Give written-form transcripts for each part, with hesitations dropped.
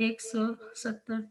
170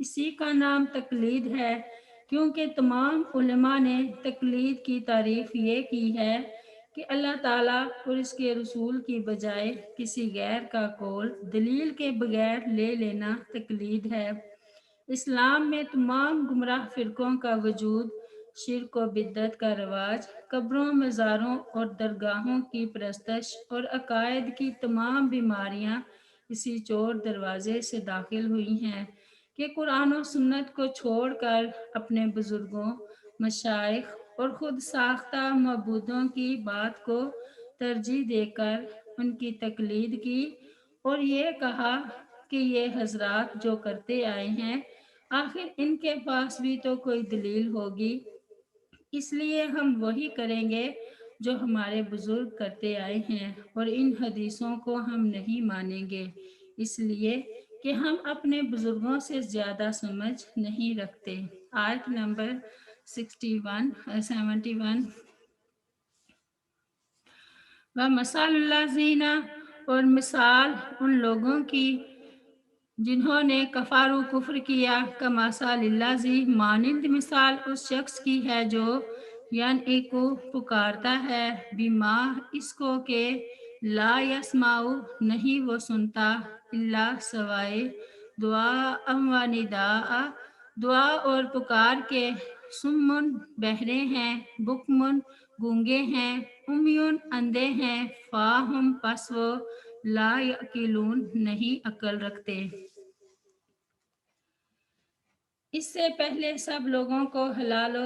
اسی کا نام تقلید ہے، کیونکہ تمام علماء نے تقلید کی تعریف یہ کی ہے کہ اللہ تعالیٰ اور اس کے رسول کی بجائے کسی غیر کا قول دلیل کے بغیر لے لینا تقلید ہے۔ اسلام میں تمام گمراہ فرقوں کا وجود، شرک و بدعت کا رواج، قبروں، مزاروں اور درگاہوں کی پرستش اور عقائد کی تمام بیماریاں اسی چور دروازے سے داخل ہوئی ہیں کہ قرآن و سنت کو چھوڑ کر اپنے بزرگوں، مشائخ اور خود ساختہ معبودوں کی بات کو ترجیح دے کر ان کی تقلید کی اور یہ کہا کہ یہ حضرات جو کرتے آئے ہیں آخر ان کے پاس بھی تو کوئی دلیل ہوگی، اس لیے ہم وہی کریں گے جو ہمارے بزرگ کرتے آئے ہیں اور ان حدیثوں کو ہم نہیں مانیں گے، اس لیے کہ ہم اپنے بزرگوں سے زیادہ سمجھ نہیں رکھتے۔ آیت نمبر 71 وَمَثَلُ الَّذِينَ اور مثال ان لوگوں کی جنہوں نے کفارو کفر کیا، کمثل الذی مانند مثال اس شخص کی ہے جو ینعق پکارتا ہے، بما اس کو کہ لا یسمع نہیں وہ سنتا، الا سوائے دعاء و نداء دعا اور پکار کے، سمن بہرے ہیں، بکمن گونگے ہیں، امیون اندھے ہیں، فاہم پس وہ لا یعقلون نہیں عقل رکھتے۔ اس سے پہلے سب لوگوں کو حلال و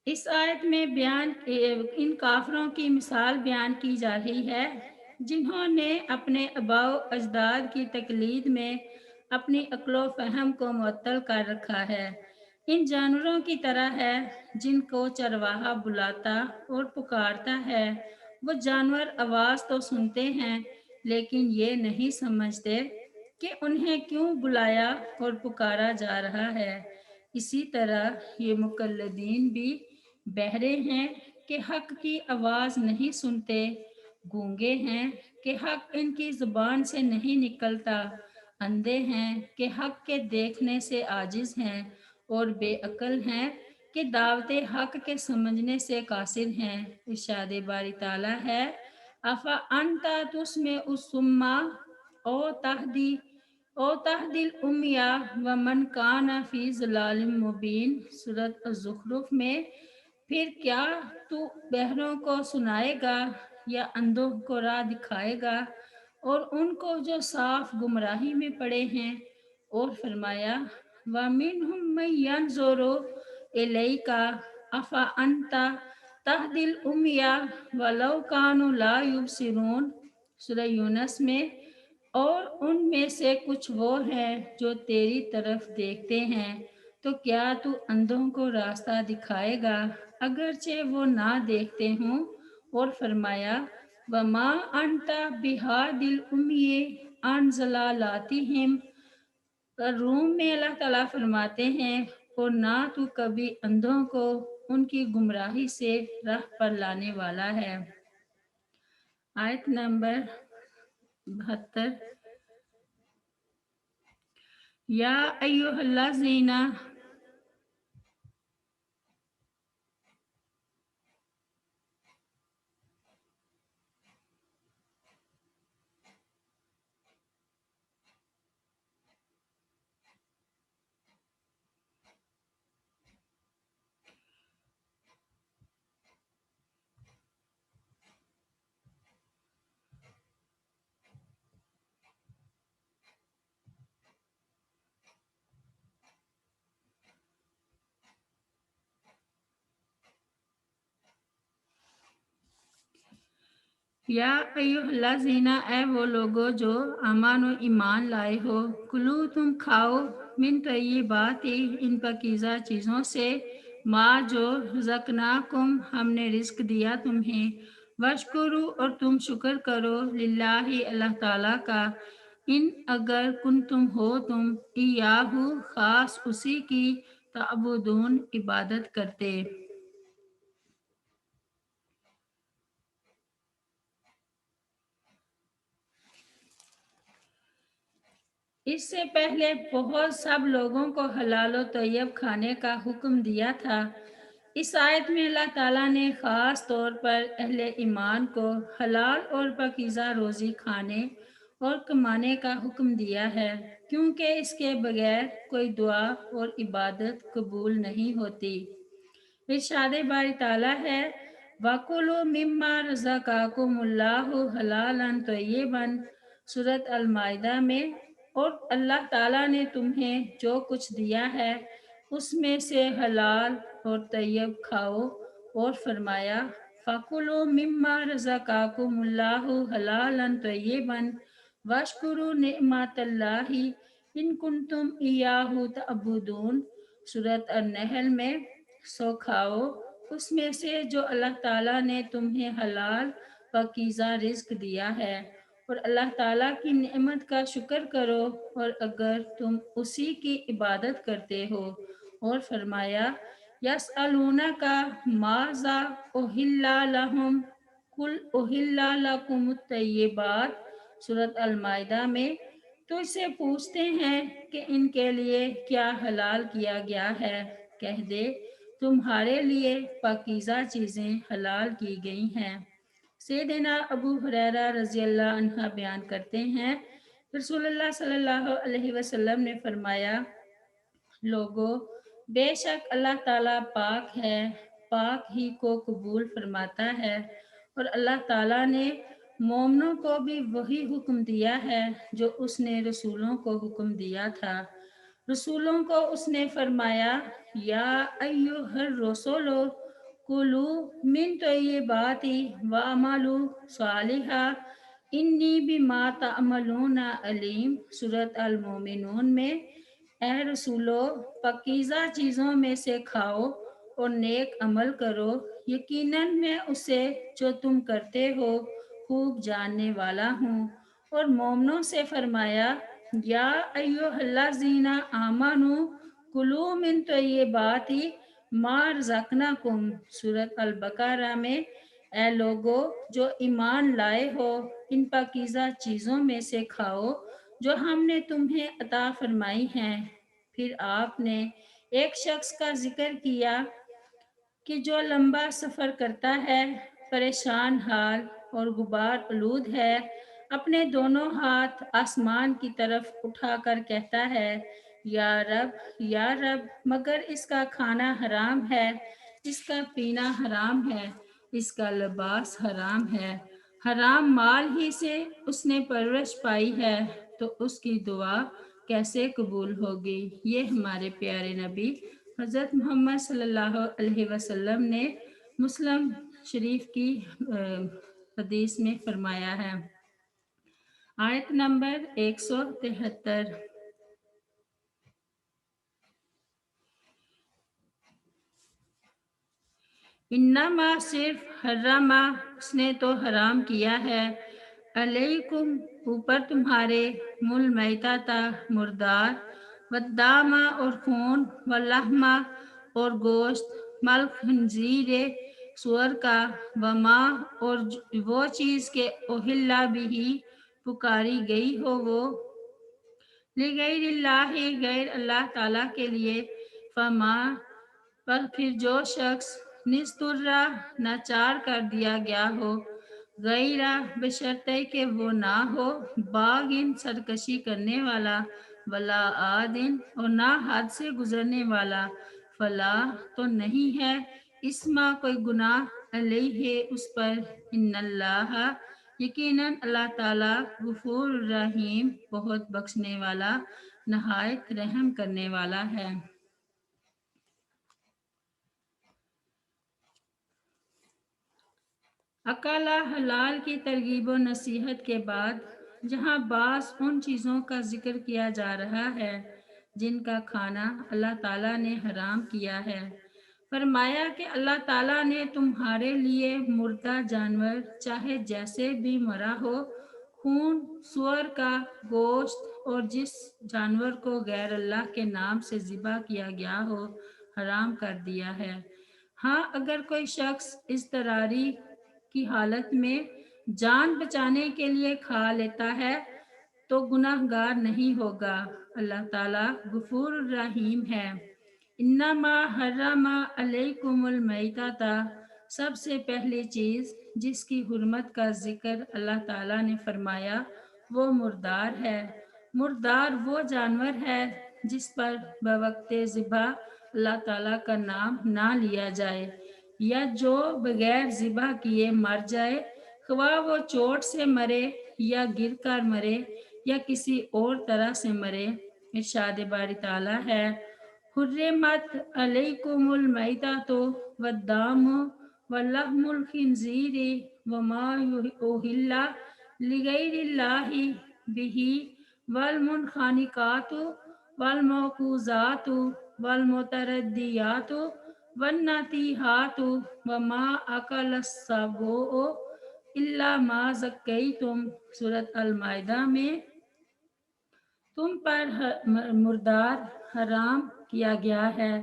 اس آیت میں بیان ان کافروں کی مثال بیان کی جا رہی ہے جنہوں نے اپنے آباء و اجداد کی تقلید میں اپنی عقل و فہم کو معطل کر رکھا ہے۔ ان جانوروں کی طرح ہے جن کو چرواہا بلاتا اور پکارتا ہے، وہ جانور آواز تو سنتے ہیں لیکن یہ نہیں سمجھتے کہ انہیں کیوں بلایا اور پکارا جا رہا ہے۔ اسی طرح یہ مقلدین بھی بہرے ہیں کہ حق کی آواز نہیں سنتے، گونگے ہیں کہ حق ان کی زبان سے نہیں نکلتا، اندھے ہیں کہ حق کے دیکھنے سے عاجز ہیں، اور بے عقل ہیں کہ دعوت حق کے سمجھنے سے قاصر ہیں۔ ارشاد باری تعالیٰ ہے، افا انت تسمع الصم او تہدی العمی ومن کان فی ضلال مبین، سورۃ الزخرف میں، پھر کیا تو بہروں کو سنائے گا یا اندھوں کو راہ دکھائے گا، اور ان کو جو صاف گمراہی میں پڑے ہیں۔ اور فرمایا وَمِنْهُمْ مَنْ يَنْظُرُ إِلَيْكَ أَفَأَنْتَ تَهْدِي الْعُمْيَ وَلَوْ كَانُوا لَا يُبْصِرُونَ، سورہ یونس میں، اور ان میں سے کچھ وہ ہیں جو تیری طرف دیکھتے ہیں، تو کیا تو اندھوں کو راستہ دکھائے گا اگرچہ وہ نہ دیکھتے ہوں۔ اور فرمایا وَمَا أَنْتَ بِهَادِ الْعُمْيِ عَنْ ضَلَالَاتِهِمْ، روم میں اللہ تعالیٰ فرماتے ہیں اور نہ تو کبھی اندھوں کو ان کی گمراہی سے راہ پر لانے والا ہے۔ آیت نمبر 72 یا ایھا الذین یا ایھا الذین، اے وہ لوگو جو آمنو ایمان لائے ہو، کلو تم کھاؤ، من طیبات ان پاکیزہ چیزوں سے، ما جو رزقناکم ہم نے رزق دیا تمہیں، واشکرو اور تم شکر کرو، للہ اللہ تعالیٰ کا، ان اگر کنتم ہو تم، ایاہو خاص اسی کی، تعبدون عبادت کرتے۔ اس سے پہلے بہت سب لوگوں کو حلال و طیب کھانے کا حکم دیا تھا۔ اس آیت میں اللہ تعالیٰ نے خاص طور پر اہل ایمان کو حلال اور پاکیزہ روزی کھانے اور کمانے کا حکم دیا ہے، کیونکہ اس کے بغیر کوئی دعا اور عبادت قبول نہیں ہوتی۔ ارشاد باری تعالیٰ ہے وَكُلُوا مِمَّا رَزَقَكُمُ اللَّهُ حَلَالًا طَيِّبًا سورۃ المائدہ میں، اور اللہ تعالیٰ نے تمہیں جو کچھ دیا ہے اس میں سے حلال اور طیب کھاؤ، اور فرمایا فَكُلُوا مِمَّا رَزَقَكُمُ اللَّهُ حَلَالًا طَيِّبًا وَاشْكُرُوا نِعْمَتَ اللَّهِ إِن كُنتُمْ إِيَّاهُ تَعْبُدُونَ سورۃ النحل میں، سو کھاؤ اس میں سے جو اللہ تعالیٰ نے تمہیں حلال پاکیزہ رزق دیا ہے، اور اللہ تعالیٰ کی نعمت کا شکر کرو، اور اگر تم اسی کی عبادت کرتے ہو۔ اور فرمایا یسألونک ماذا احل لہم قل احل لکم الطیبات سورۃ المائدہ میں، تو اس سے پوچھتے ہیں کہ ان کے لیے کیا حلال کیا گیا ہے، کہہ دے تمہارے لیے پاکیزہ چیزیں حلال کی گئی ہیں۔ سیدنا ابو ہریرہ رضی اللہ عنہ بیان کرتے ہیں رسول اللہ صلی اللہ علیہ وسلم نے فرمایا لوگو، بے شک اللہ تعالیٰ پاک ہے، پاک ہی کو قبول فرماتا ہے، اور اللہ تعالیٰ نے مومنوں کو بھی وہی حکم دیا ہے جو اس نے رسولوں کو حکم دیا تھا۔ رسولوں کو اس نے فرمایا یا ایھا الرسول کلوا من طیبات واعملوا صالحا انی بما تعملون علیم سورۃ المومنون میں، اے رسولو پاکیزہ چیزوں میں سے کھاؤ اور نیک عمل کرو، یقیناً میں اسے جو تم کرتے ہو خوب جاننے والا ہوں۔ اور مومنوں سے فرمایا یا ایھا الذین آمنوا کلوا من طیبات ما رزقناکم سورۃ البقرہ میں، اے لوگو جو ایمان لائے ہو ان پاکیزہ چیزوں میں سے کھاؤ جو ہم نے تمہیں عطا فرمائی ہیں۔ پھر آپ نے ایک شخص کا ذکر کیا کہ جو لمبا سفر کرتا ہے، پریشان حال اور غبار آلود ہے، اپنے دونوں ہاتھ آسمان کی طرف اٹھا کر کہتا ہے یا رب مگر اس کا کھانا حرام ہے، اس کا پینا حرام ہے، اس کا لباس حرام ہے، حرام مال ہی سے اس نے پرورش پائی ہے، تو اس کی دعا کیسے قبول ہوگی۔ یہ ہمارے پیارے نبی حضرت محمد صلی اللہ علیہ وسلم نے مسلم شریف کی حدیث میں فرمایا ہے۔ آیت نمبر 173۔ انما صرف حرم اس نے تو حرام کیا ہے، علیکم اوپر تمہارے، المیتۃ مردار، والدم اور خون، واللحم اور گوشت، والخنزیر سور کا، وما اور وہ چیز کے اہل بہ پکاری گئی ہو وہ، لغیر اللہ غیر اللہ تعالیٰ کے لیے، فما پھر جو شخص نسترا ناچار کر دیا گیا ہو، غیر بشرطے کہ وہ نہ ہو باغن سرکشی کرنے والا، ولا عادن اور نہ حد سے گزرنے والا، فلا تو نہیں ہے اسما کوئی گناہ علیہ اس پر، ان اللہ یقیناً اللہ تعالیٰ غفور الرحیم بہت بخشنے والا نہایت رحم کرنے والا ہے۔ اکلا حلال کی ترغیب و نصیحت کے بعد جہاں بعض ان چیزوں کا ذکر کیا جا رہا ہے جن کا کھانا اللہ تعالیٰ نے حرام کیا ہے، فرمایا کہ اللہ تعالیٰ نے تمہارے لیے مردہ جانور چاہے جیسے بھی مرا ہو، خون، سور کا گوشت اور جس جانور کو غیر اللہ کے نام سے ذبح کیا گیا ہو حرام کر دیا ہے۔ ہاں اگر کوئی شخص اضطراری کی حالت میں جان بچانے کے لیے کھا لیتا ہے تو گناہ گار نہیں ہوگا۔ اللہ تعالیٰ غفور الرحیم ہے۔ انما حرم علیکم المیتۃ، سب سے پہلی چیز جس کی حرمت کا ذکر اللہ تعالیٰ نے فرمایا وہ مردار ہے۔ مردار وہ جانور ہے جس پر بوقت ذبح اللہ تعالیٰ کا نام نہ لیا جائے، یا جو بغیر ذبح کیے مر جائے، خواہ وہ چوٹ سے مرے یا گر کر مرے یا کسی اور طرح سے مرے۔ ارشاد باری تعالیٰ ہے، حرمت علیکم المیتۃ والدم ولحم الخنزیر وما اہل لغیر اللہ بہ والمنخنقۃ والموقوذات والمتردیات والنطیحات وما اکل السبع الا ما ذکیتم۔ سورۃ المائدہ میں تم پر مردار حرام کیا گیا ہے،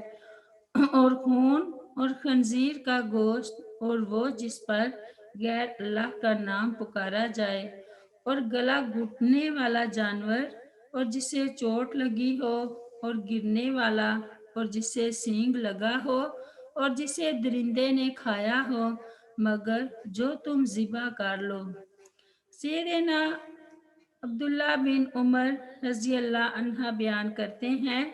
اور خون اور خنزیر کا گوشت، اور وہ جس پر غیر اللہ کا نام پکارا جائے، اور گلا گھٹنے والا جانور، اور جسے چوٹ لگی ہو، اور گرنے والا، اور جسے سینگ لگا ہو، اور جسے درندے نے کھایا ہو، مگر جو تم ذبح کر لو۔ سیدنا عبداللہ بن عمر رضی اللہ عنہ بیان کرتے ہیں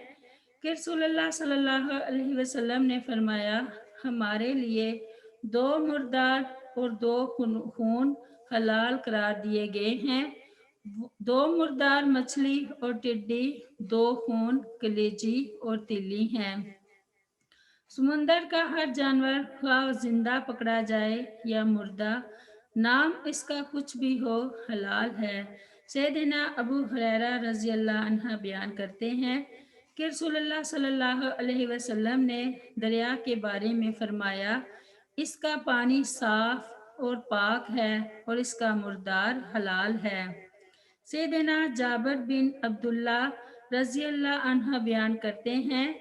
کہ رسول اللہ صلی اللہ علیہ وسلم نے فرمایا، ہمارے لیے 2 مردار اور 2 خون حلال قرار دیے گئے ہیں۔ 2 مردار مچھلی اور ٹڈی، 2 خون کلیجی اور تیلی ہیں۔ سمندر کا ہر جانور خواہ زندہ پکڑا جائے یا مردہ، نام اس کا کچھ بھی ہو، حلال ہے۔ سیدنا ابو ہریرہ رضی اللہ عنہ بیان کرتے ہیں کہ رسول اللہ صلی اللہ علیہ وسلم نے دریا کے بارے میں فرمایا، اس کا پانی صاف اور پاک ہے، اور اس کا مردار حلال ہے۔ سیدنا جابر بن عبداللہ رضی اللہ عنہ بیان کرتے ہیں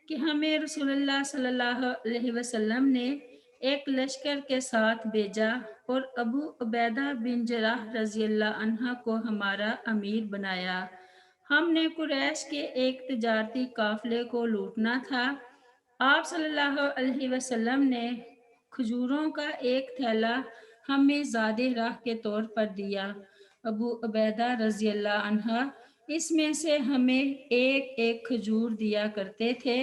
کہ ہمیں رسول اللہ صلی اللہ علیہ وسلم نے ایک لشکر کے ساتھ بھیجا، اور ابو عبیدہ بن جراح رضی اللہ عنہ کو ہمارا امیر بنایا۔ ہم نے قریش کے ایک تجارتی قافلے کو لوٹنا تھا۔ آپ صلی اللہ علیہ وسلم نے کھجوروں کا ایک تھیلا ہمیں زادِ راہ کے طور پر دیا۔ ابو عبیدہ رضی اللہ عنہ اس میں سے ہمیں ایک ایک کھجور دیا کرتے تھے۔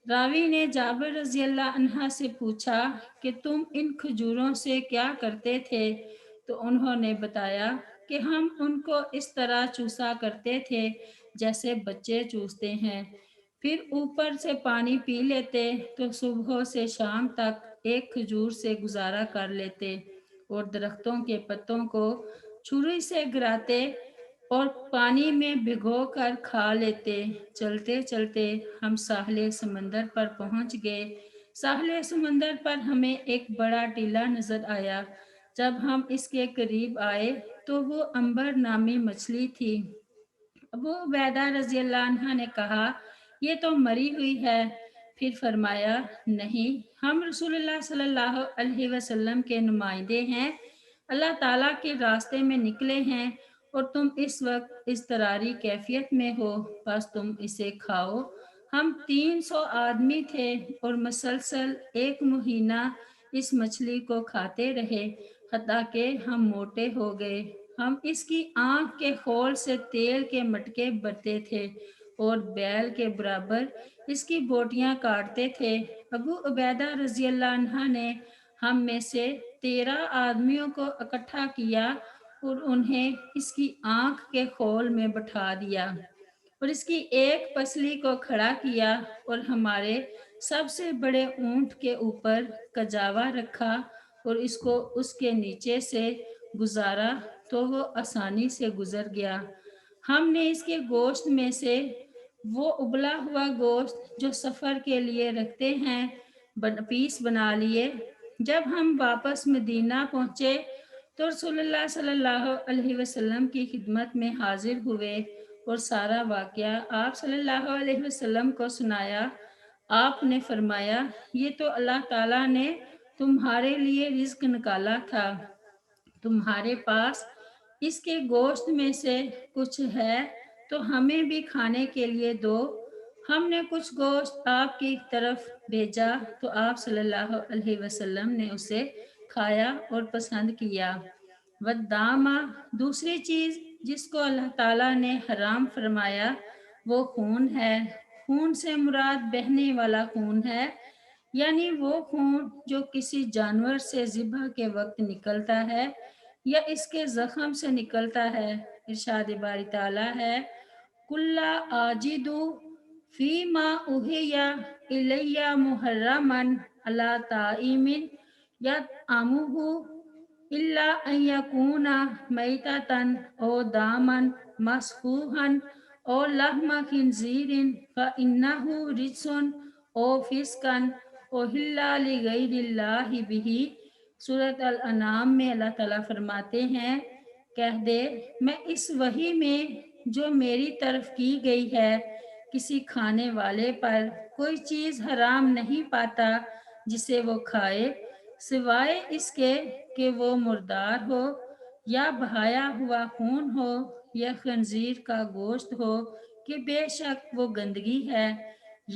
راوی نے جابر رضی اللہ عنہ سے پوچھا کہ تم ان کھجوروں سے کیا کرتے تھے؟ تو انہوں نے بتایا کہ ہم ان کو اس طرح چوسا کرتے تھے جیسے بچے چوستے ہیں، پھر اوپر سے پانی پی لیتے تو صبح سے شام تک ایک کھجور سے گزارا کر لیتے، اور درختوں کے پتوں کو چھری سے گراتے اور پانی میں بھگو کر کھا لیتے۔ چلتے چلتے ہم ساحل سمندر پر پہنچ گئے۔ ساحل سمندر پر ہمیں ایک بڑا ٹیلہ نظر آیا۔ جب ہم اس کے قریب آئے تو وہ عنبر نامی مچھلی تھی۔ ابو عبیدہ رضی اللہ عنہ نے کہا، یہ تو مری ہوئی ہے۔ پھر فرمایا، نہیں، ہم رسول اللہ صلی اللہ علیہ وسلم کے نمائندے ہیں، اللہ تعالیٰ کے راستے میں نکلے ہیں، اور تم اس وقت اضطراری کیفیت میں ہو، بس تم اسے کھاؤ۔ ہم 300 آدمی تھے اور مسلسل 1 مہینہ اس مچھلی کو کھاتے رہے، حتیٰ کہ ہم موٹے ہو گئے۔ ہم اس کی آنکھ کے خول سے تیل کے مٹکے بھرتے تھے اور بیل کے برابر اس کی بوٹیاں کاٹتے تھے۔ ابو عبیدہ رضی اللہ عنہ نے ہم میں سے 13 آدمیوں کو اکٹھا کیا اور انہیں اس کی آنکھ کے خول میں بٹھا دیا، اور اس کی ایک پسلی کو کھڑا کیا، اور ہمارے سب سے بڑے اونٹ کے اوپر کجاوا رکھا اور اس کو اس کے نیچے سے گزارا تو وہ آسانی سے گزر گیا۔ ہم نے اس کے گوشت میں سے وہ ابلا ہوا گوشت جو سفر کے لیے رکھتے ہیں پیس بنا لیے۔ جب ہم واپس مدینہ پہنچے تو رسول اللہ صلی اللہ علیہ وسلم کی خدمت میں حاضر ہوئے اور سارا واقعہ آپ صلی اللہ علیہ وسلم کو سنایا۔ آپ نے فرمایا، یہ تو اللہ تعالیٰ نے تمہارے لیے رزق نکالا تھا، تمہارے پاس اس کے گوشت میں سے کچھ ہے تو ہمیں بھی کھانے کے لیے دو۔ ہم نے کچھ گوشت آپ کی طرف بھیجا تو آپ صلی اللہ علیہ وسلم نے اسے کھایا اور پسند کیا۔ والدامہ، دوسری چیز جس کو اللہ تعالیٰ نے حرام فرمایا وہ خون ہے۔ خون سے مراد بہنے والا خون ہے، یعنی وہ خون جو کسی جانور سے ذبح کے وقت نکلتا ہے یا اس کے زخم سے نکلتا ہے۔ ارشاد باری تعالیٰ ہے کُلَّا آجِدُ فی ما اوحی الی محرما علی طاعم یطعمہ الا ان یکون میتۃ او دما مسفوحا او لحم خنزیر فانہ رجس او فسقا اہل لغیر اللہ بہ۔ سورۃ الانعام میں اللہ تعالیٰ فرماتے ہیں کہہ دے میں اس وحی میں جو میری طرف کی گئی ہے کسی کھانے والے پر کوئی چیز حرام نہیں پاتا جسے وہ کھائے سوائے اس کے کہ وہ مردار ہو یا بہایا ہوا خون ہو یا خنزیر کا گوشت ہو کہ بے شک وہ گندگی ہے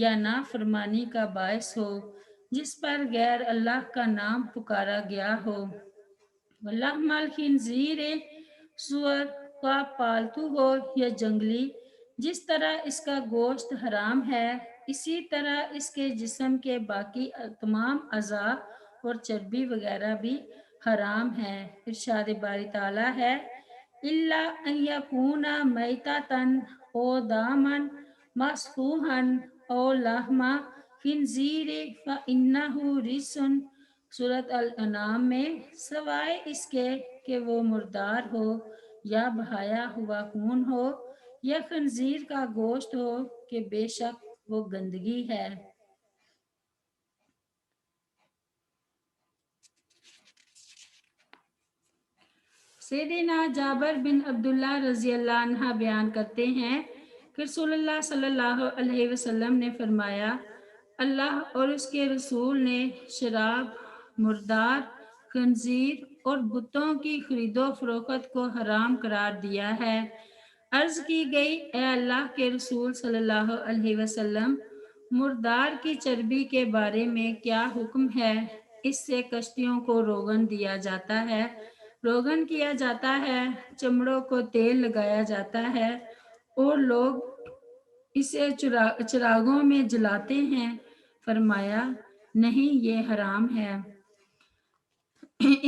یا نافرمانی کا باعث ہو جس پر غیر اللہ کا نام پکارا گیا ہو۔ وَلَحْمَ الْخِنزِيرِ، سور کا پالتو ہو یا جنگلی، جس طرح اس کا گوشت حرام ہے اسی طرح اس کے جسم کے باقی تمام اعضاء اور چربی وغیرہ بھی حرام ہے۔ ارشاد باری تعالیٰ ہے الا ان یکون میتۃ او دما مسفوحا او لحم خنزیر فانہ رجس۔ سورۃ الانعام میں سوائے اس کے کہ وہ مردار ہو یا بہایا ہوا خون ہو یا خنزیر کا گوشت ہو کہ بے شک وہ گندگی ہے۔ سیدنا جابر بن عبداللہ رضی اللہ عنہ بیان کرتے ہیں کہ رسول اللہ صلی اللہ علیہ وسلم نے فرمایا اللہ اور اس کے رسول نے شراب، مردار، خنزیر اور بتوں کی خرید و فروخت کو حرام قرار دیا ہے۔ عرض کی گئی اے اللہ کے رسول صلی اللہ علیہ وسلم، مردار کی چربی کے بارے میں کیا حکم ہے؟ اس سے کشتیوں کو روغن دیا جاتا ہے، روغن کیا جاتا ہے، چمڑوں کو تیل لگایا جاتا ہے اور لوگ اسے چراغوں میں جلاتے ہیں۔ فرمایا نہیں، یہ حرام ہے۔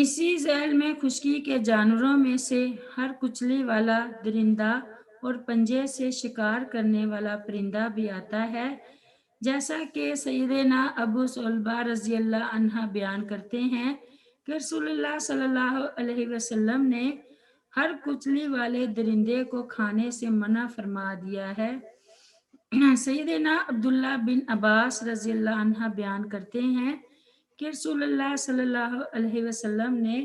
اسی ذیل میں خشکی کے جانوروں میں سے ہر کچلی والا درندہ اور پنجے سے شکار کرنے والا پرندہ بھی آتا ہے، جیسا کہ سیدنا ابو صلبہ رضی اللہ عنہ بیان کرتے ہیں کہ رسول اللہ صلی اللہ علیہ وسلم نے ہر کچلی والے درندے کو کھانے سے منع فرما دیا ہے۔ سیدنا عبداللہ بن عباس رضی اللہ عنہ بیان کرتے ہیں کہ رسول اللہ صلی اللہ علیہ وسلم نے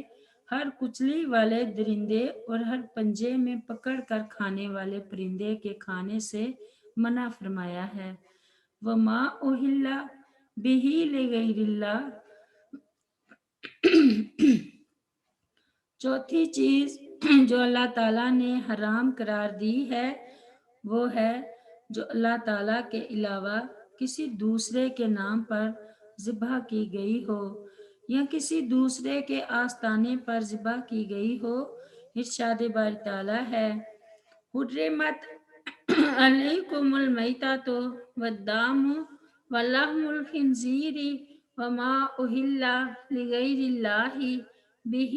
ہر کچلی والے درندے اور ہر پنجے میں پکڑ کر کھانے والے پرندے کے کھانے سے منع فرمایا ہے۔ وَمَا أُحِلَّ بِهِ لِغَيْرِ اللَّهِ۔ چوتھی چیز جو اللہ تعالیٰ نے حرام قرار دی ہے وہ ہے جو اللہ تعالیٰ کے علاوہ کسی دوسرے کے نام پر ذبح کی گئی ہو یا کسی دوسرے کے آستانے پر ذبح کی گئی ہو۔ ارشاد باری تعالیٰ ہے حرمت علیکم المیتۃ والدم ولحم الخنزیر وما اہل لغیر اللہ بہ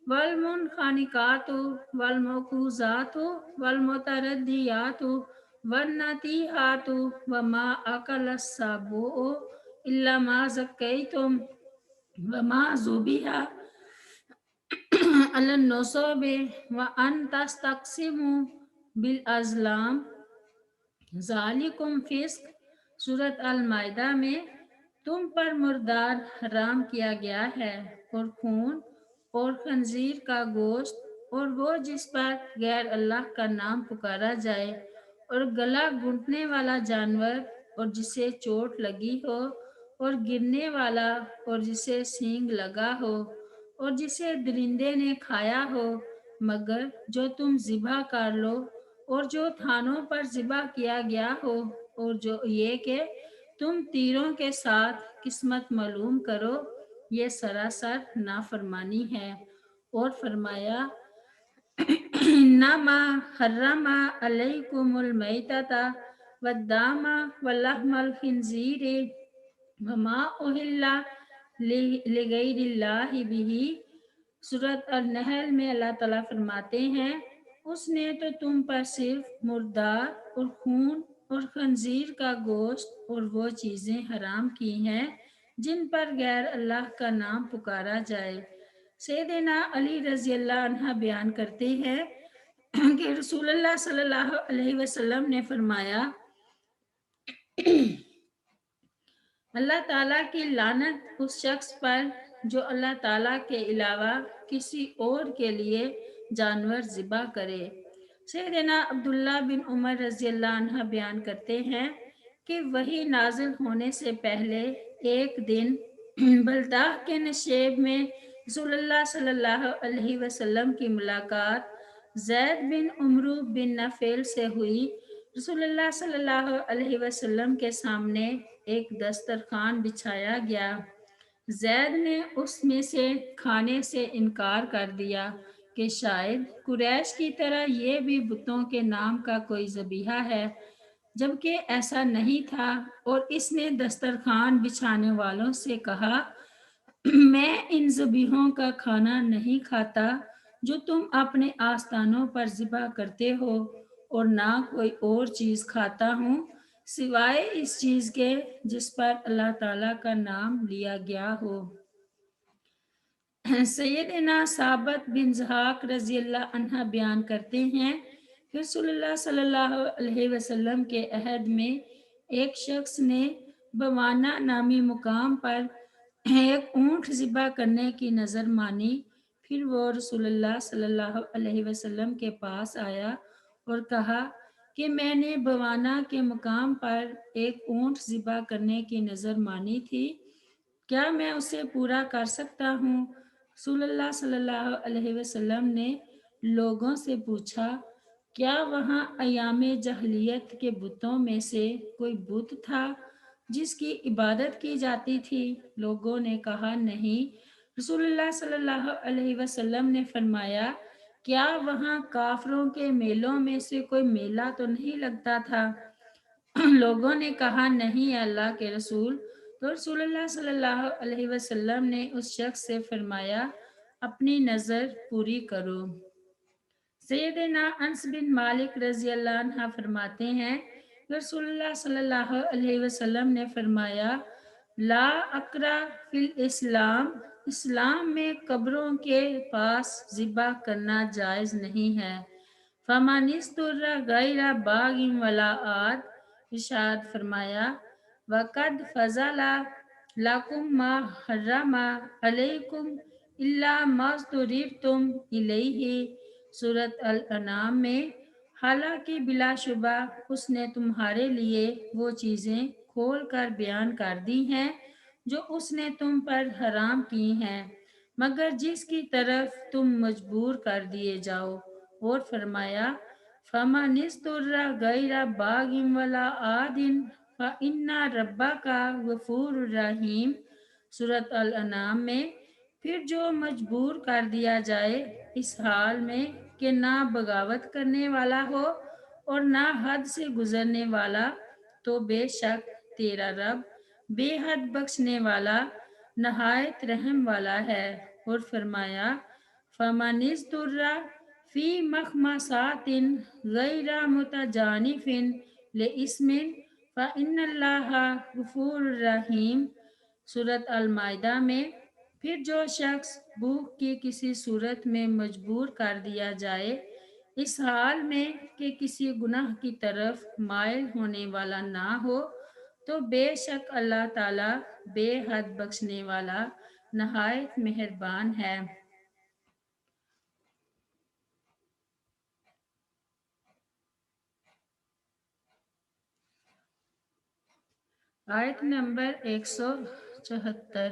والمنخنقۃ والموقوذات والمتردیات والنطیحۃ وما اکل السبع الا ما ذکیتم وما ذبح علی النصب وان تستقسموا بالازلام ذالکم فسق۔ سورۃ المائدہ میں تم پر مردار حرام کیا گیا ہے اور خون اور خنزیر کا گوشت اور وہ جس پر غیر اللہ کا نام پکارا جائے اور گلا گھونٹنے والا جانور اور جسے چوٹ لگی ہو اور گرنے والا اور جسے سینگ لگا ہو اور جسے درندے نے کھایا ہو مگر جو تم ذبح کر لو اور جو تھانوں پر ذبح کیا گیا ہو، اور جو یہ کہ تم تیروں کے ساتھ قسمت معلوم کرو، یہ سراسر نافرمانی ہے۔ اور فرمایا انما حرم علیکم المیتۃ والدم ولحم الخنزیر وما اہل لغیر اللہ بہ۔ سورۃ النحل میں اللہ تعالیٰ فرماتے ہیں اس نے تو تم پر صرف مردار اور خون اور خنزیر کا گوشت اور وہ چیزیں حرام کی ہیں جن پر غیر اللہ کا نام پکارا جائے۔ سیدنا علی رضی اللہ عنہ بیان کرتے ہیں کہ رسول اللہ صلی اللہ علیہ وسلم نے فرمایا اللہ تعالیٰ کی لعنت اس شخص پر جو اللہ تعالیٰ کے علاوہ کسی اور کے لیے جانور ذبح کرے۔ سیدنا عبداللہ بن عمر رضی اللہ عنہ بیان کرتے ہیں کہ وحی نازل ہونے سے پہلے ایک دن بلداہ کے نشیب میں رسول اللہ صلی اللہ علیہ وسلم کی ملاقات زید بن عمرو بن نفیل سے ہوئی۔ رسول اللہ صلی اللہ علیہ وسلم کے سامنے ایک دسترخوان بچھایا گیا۔ زید نے اس میں سے کھانے سے انکار کر دیا کہ شاید قریش کی طرح یہ بھی بتوں کے نام کا کوئی ذبیحہ ہے، جبکہ ایسا نہیں تھا، اور اس نے دسترخوان بچھانے والوں سے کہا میں ان ذبیحوں کا کھانا نہیں کھاتا جو تم اپنے آستانوں پر ذبح کرتے ہو، اور نہ کوئی اور چیز کھاتا ہوں سوائے اس چیز کے جس پر اللہ تعالیٰ کا نام لیا گیا ہو۔ سیدنا ثابت بن ضحاک رضی اللہ عنہ بیان کرتے ہیں کہ رسول اللہ صلی اللہ علیہ وسلم کے عہد میں ایک شخص نے بوانا نامی مقام پر ایک اونٹ ذبح کرنے کی نظر مانی۔ پھر وہ رسول اللہ صلی اللہ علیہ وسلم کے پاس آیا اور کہا کہ میں نے بوانا کے مقام پر ایک اونٹ ذبح کرنے کی نظر مانی تھی، کیا میں اسے پورا کر سکتا ہوں؟ رسول اللہ صلی اللہ علیہ وسلم نے لوگوں سے پوچھا کیا وہاں ایام جاہلیت کے بتوں میں سے کوئی بت تھا جس کی عبادت کی جاتی تھی؟ لوگوں نے کہا نہیں۔ رسول اللہ صلی اللہ علیہ وسلم نے فرمایا کیا وہاں کافروں کے میلوں میں سے کوئی میلہ تو نہیں لگتا تھا؟ لوگوں نے کہا نہیں اللہ کے رسول۔ تو رسول اللہ صلی اللہ علیہ وسلم نے اس شخص سے فرمایا اپنی نظر پوری کرو۔ سیدنا انس بن مالک رضی اللہ عنہ فرماتے ہیں کہ رسول اللہ صلی اللہ علیہ وسلم نے فرمایا لا اقرا فی الاسلام، اسلام میں قبروں کے پاس ذبح کرنا جائز نہیں ہے۔ فمن اضطر غیر باغ ولا عاد، ارشاد فرمایا وقد فضل لکم ما حرم علیکم الا ما اضطررتم الیہ، سورۃ الانعام میں، حالانکہ بلا شبہ اس نے تمہارے لیے وہ چیزیں کھول کر بیان کر دی ہیں جو اس نے تم پر حرام کی ہیں، مگر جس کی طرف تم مجبور کر دیے جاؤ۔ اور فرمایا فَمَنِ اضْطُرَّ غَيْرَ بَاغٍ وَلَا عَادٍ فَإِنَّ رَبَّكَ غَفُورٌ رَحِيمٌ، سورۃ الانعام میں، پھر جو مجبور کر دیا جائے اس حال میں کہ نہ بغاوت کرنے والا ہو اور نہ حد سے گزرنے والا، تو بے شک تیرا رب بے حد بخشنے والا نہایت رحم والا ہے۔ اور فرمایا فَمَنِ اضْطُرَّ فِي مَخْمَصَةٍ غَيْرَ مُتَجَانِفٍ لِإِثْمٍ فَإِنَّ اللَّهَ غَفُورٌ رَحِيمٌ، سورۃ المائدہ میں، پھر جو شخص بھوک کی کسی صورت میں مجبور کر دیا جائے اس حال میں کہ کسی گناہ کی طرف مائل ہونے والا نہ ہو، تو بے شک اللہ تعالیٰ بے حد بخشنے والا نہایت مہربان ہے۔ آیت نمبر 174۔